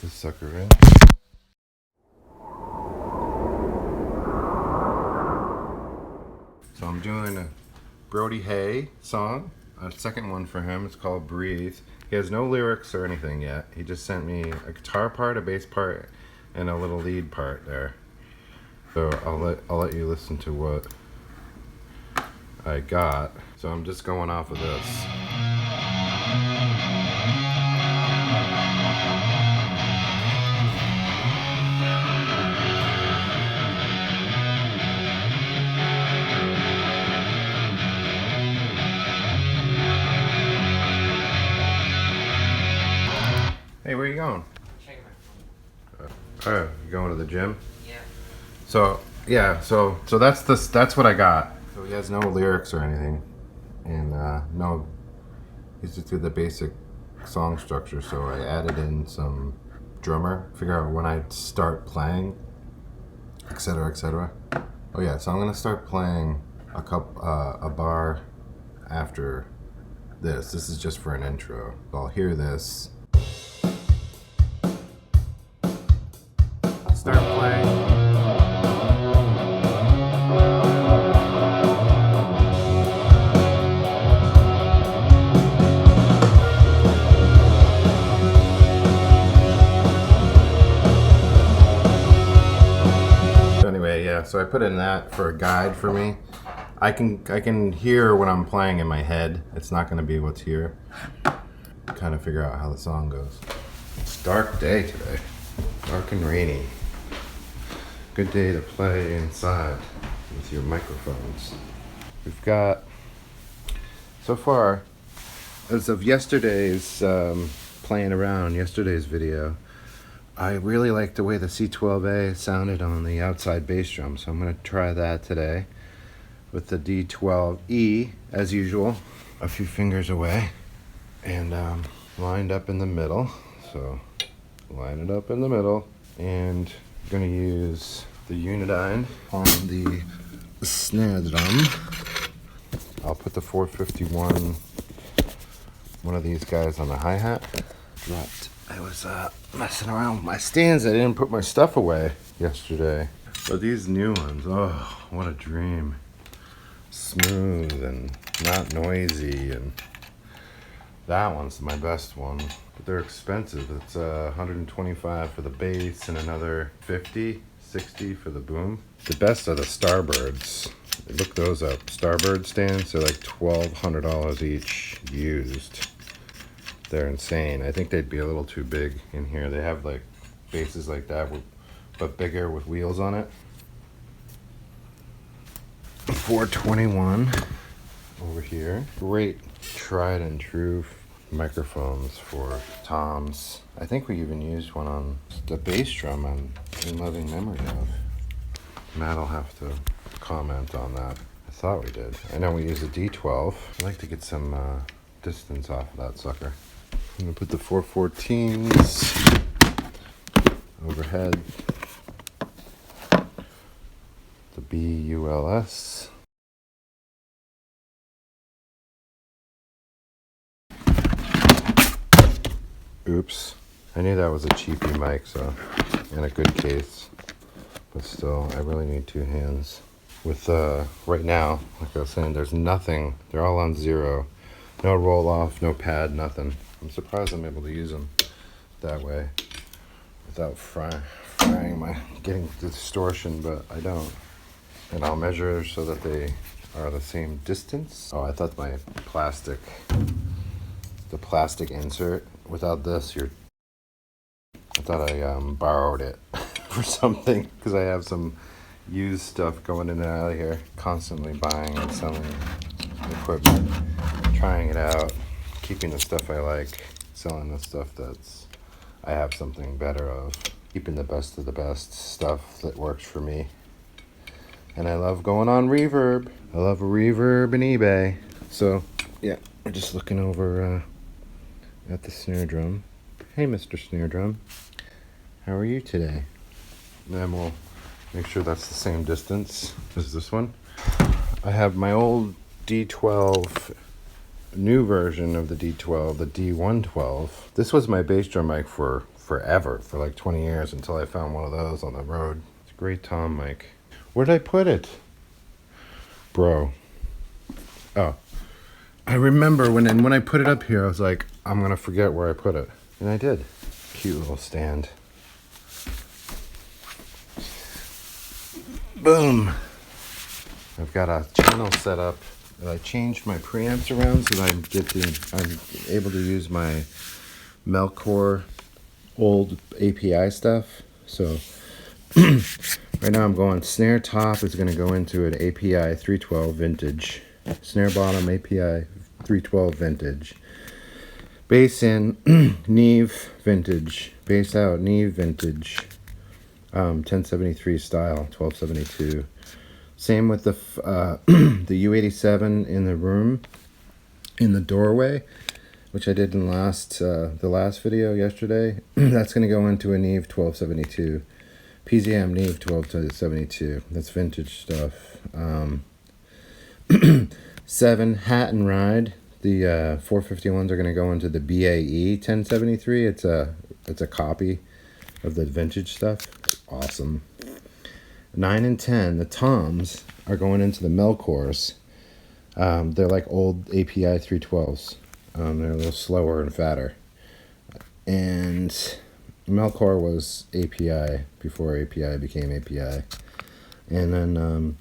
this sucker in. So I'm doing a Brodie Hay song, a second one for him. It's called Breathe. He has no lyrics or anything yet. He just sent me a guitar part, a bass part, and a little lead part there. So I'll let you listen to what I got. So I'm just going off of this. Hey, where you going? Checking my phone. Oh, you going to the gym? Yeah. So yeah, so that's what I got. So he has no lyrics or anything, and no, he's just did the basic song structure. So I added in some drummer, figure out when I start playing, etc., etc. Oh yeah, so I'm gonna start playing a bar after this. This is just for an intro. I'll hear this. Start playing. Anyway, yeah, so I put in that for a guide for me. I can hear what I'm playing in my head. It's not gonna be what's here. Kind of figure out how the song goes. It's a dark day today. Dark and rainy. Good day to play inside with your microphones. We've got, so far, as of yesterday's playing around, yesterday's video, I really like the way the C12A sounded on the outside bass drum, so I'm going to try that today with the D12E, as usual, a few fingers away, and lined up in the middle. So line it up in the middle, and I'm going to use the Unidyne on the snare drum. I'll put the 451, one of these guys, on the hi-hat. Dropped. I was messing around with my stands. I didn't put my stuff away yesterday. But these new ones, oh, what a dream. Smooth and not noisy, and that one's my best one. But they're expensive. It's $125 for the bass and another $50-$60 for the boom. The best are the Starbirds. Look those up. Starbird stands, they're like $1,200 each used. They're insane. I think they'd be a little too big in here. They have like basses like that, but bigger with wheels on it. 421 over here. Great tried and true microphones for toms. I think we even used one on the bass drum in loving memory of. Matt will have to comment on that. I thought we did. I know we use a D12. I'd like to get some distance off of that sucker. I'm gonna put the 414s overhead. The BULS. Oops. I knew that was a cheapy mic, so, and a good case. But still, I really need two hands. With, right now, like I was saying, there's nothing. They're all on 0. No roll off, no pad, nothing. I'm surprised I'm able to use them that way without getting distortion, but I don't. And I'll measure so that they are the same distance. Oh, I thought the plastic insert, without this, I thought I borrowed it for something, because I have some used stuff going in and out of here, constantly buying and selling equipment, trying it out, keeping the stuff I like, selling the stuff I have something better of, keeping the best of the best stuff that works for me. And I love going on Reverb. I love Reverb and eBay. So yeah, we're just looking over at the snare drum. Hey, Mr. Snare Drum, how are you today? And then we'll make sure that's the same distance as this one. I have my old D12 new version of the D12, the D112. This was my bass drum mic for forever, for like 20 years, until I found one of those on the road. It's a great tom mic. Where did I put it? Bro. Oh. I remember when I put it up here, I was like, I'm going to forget where I put it. And I did. Cute little stand. Boom. I've got a channel set up. And I changed my preamps around so that I'm able to use my Melcore old API stuff. So right now I'm going snare top is going to go into an API 312 vintage. Snare bottom API 312 vintage. Bass in Neve vintage. Bass out Neve vintage. 1073 style 1272. Same with the the U87 in the room, in the doorway, which I did in the last video yesterday. That's going to go into a Neve 1272, PZM Neve 1272. That's vintage stuff. 7 Hat and Ride. The 451s are going to go into the BAE 1073. It's a copy of the vintage stuff. It's awesome. 9 and 10, the toms are going into the Melcores. They're like old API 312s. They're a little slower and fatter. And Melcore was API before API became API. And then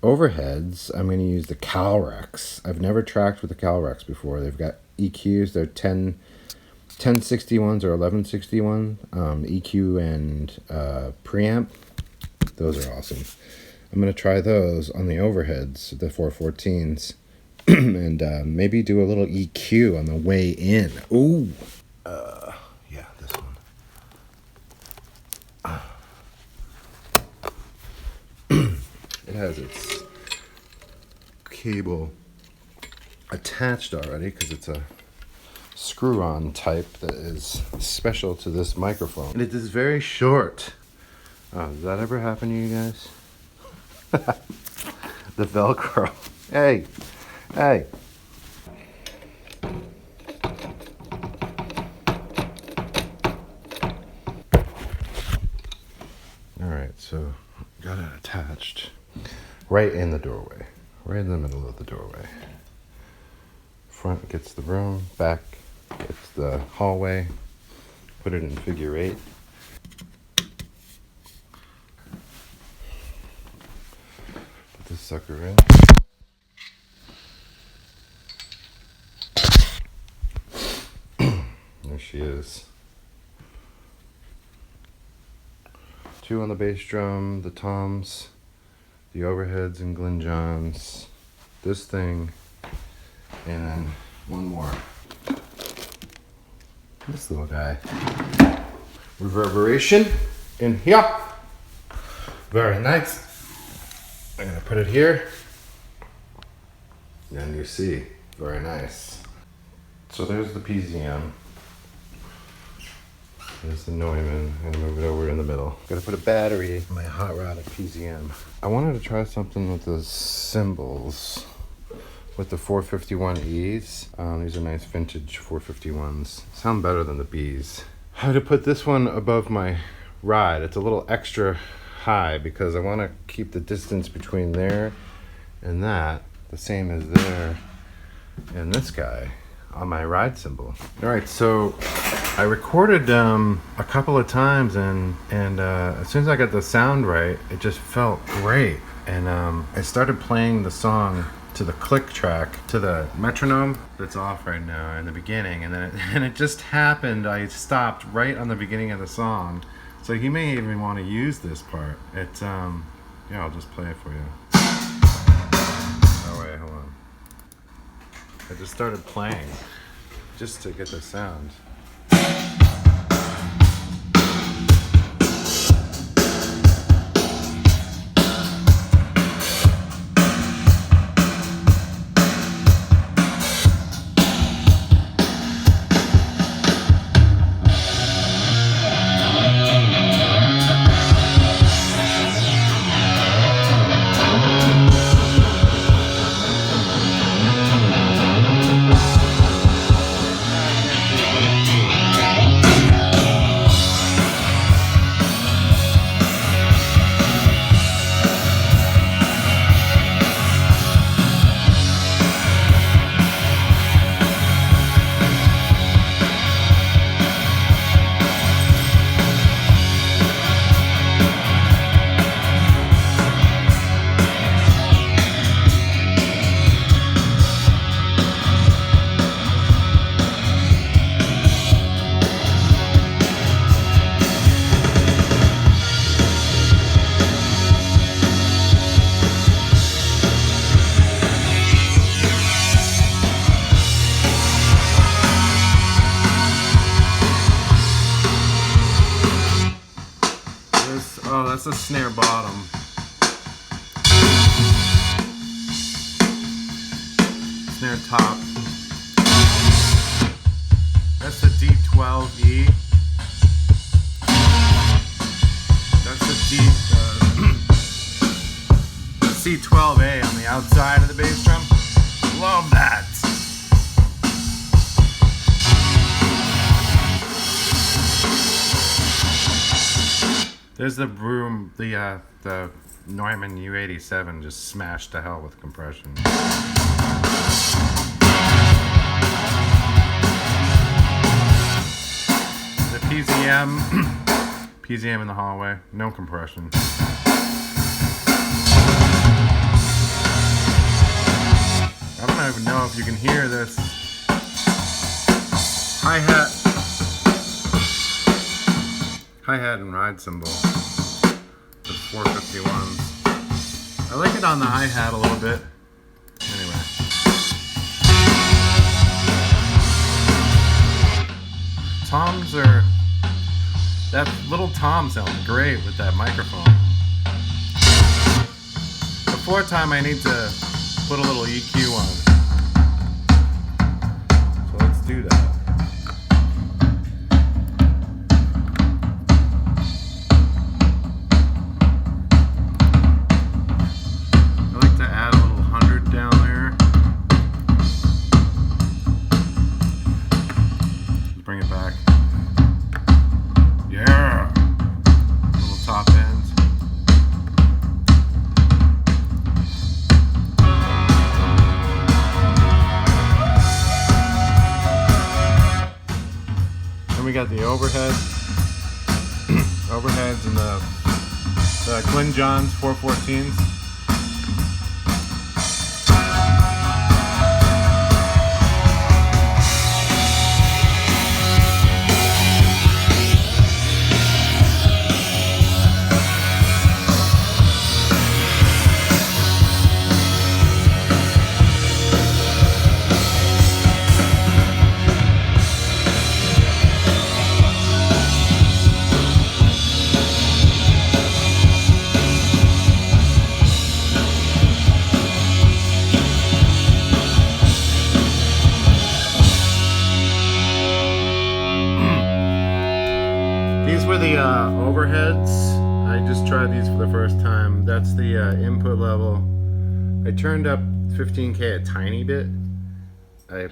overheads, I'm going to use the Calrex. I've never tracked with the Calrex before. They've got EQs. They're 1061s or 1161 EQ and preamp. Those are awesome. I'm going to try those on the overheads, the 414s, and maybe do a little EQ on the way in. Ooh. Yeah, this one. It has its cable attached already because it's a screw-on type that is special to this microphone. And it is very short. Oh, does that ever happen to you guys? The Velcro. Hey. Alright, so got it attached right in the doorway. Right in the middle of the doorway. Front gets the room, back gets the hallway. Put it in figure 8. Put this sucker in. There she is. 2 on the bass drum, the toms, the overheads and Glyn Johns, this thing, and then one more. This little guy. Reverberation in here. Very nice. I'm gonna put it here. And you see, very nice. So there's the PZM. There's the Neumann. I'm gonna move it over in the middle. Gotta put a battery in my hot rod at PZM. I wanted to try something with the cymbals. With the 451Es. These are nice vintage 451s. Sound better than the Bs. I had to put this one above my ride. It's a little extra high because I want to keep the distance between there and that the same as there and this guy on my ride cymbal. Alright, so I recorded a couple of times and as soon as I got the sound right, it just felt great. And I started playing the song to the click track, to the metronome that's off right now in the beginning, and then it just happened. I stopped right on the beginning of the song, so you may even want to use this part. It's yeah, I'll just play it for you. Oh wait, hold on. I just started playing just to get the sound. Oh, that's the snare bottom. Snare top. That's the D12E. That's the C12A on the outside of the bass drum. Love that. There's the room, the Neumann U87 just smashed to hell with compression. The PZM in the hallway, no compression. I don't even know if you can hear this hi-hat and ride cymbal. The 451s. I like it on the hi-hat a little bit. Anyway. Toms are... That little tom sounds great with that microphone. Before time I need to put a little EQ on. So let's do that. Bring it back. Yeah! Little top ends. Then we got the overhead. Overheads and the Glenn Johns 414s. These were the overheads. I just tried these for the first time. That's the input level. I turned up 15K a tiny bit. I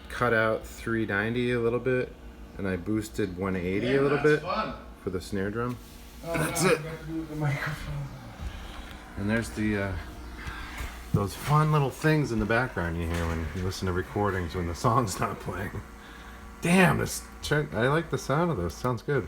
cut out 390 a little bit, and I boosted 180 a little bit for the snare drum. And that's it. And there's the those fun little things in the background you hear when you listen to recordings when the song's not playing. Damn, I like the sound of this. Sounds good.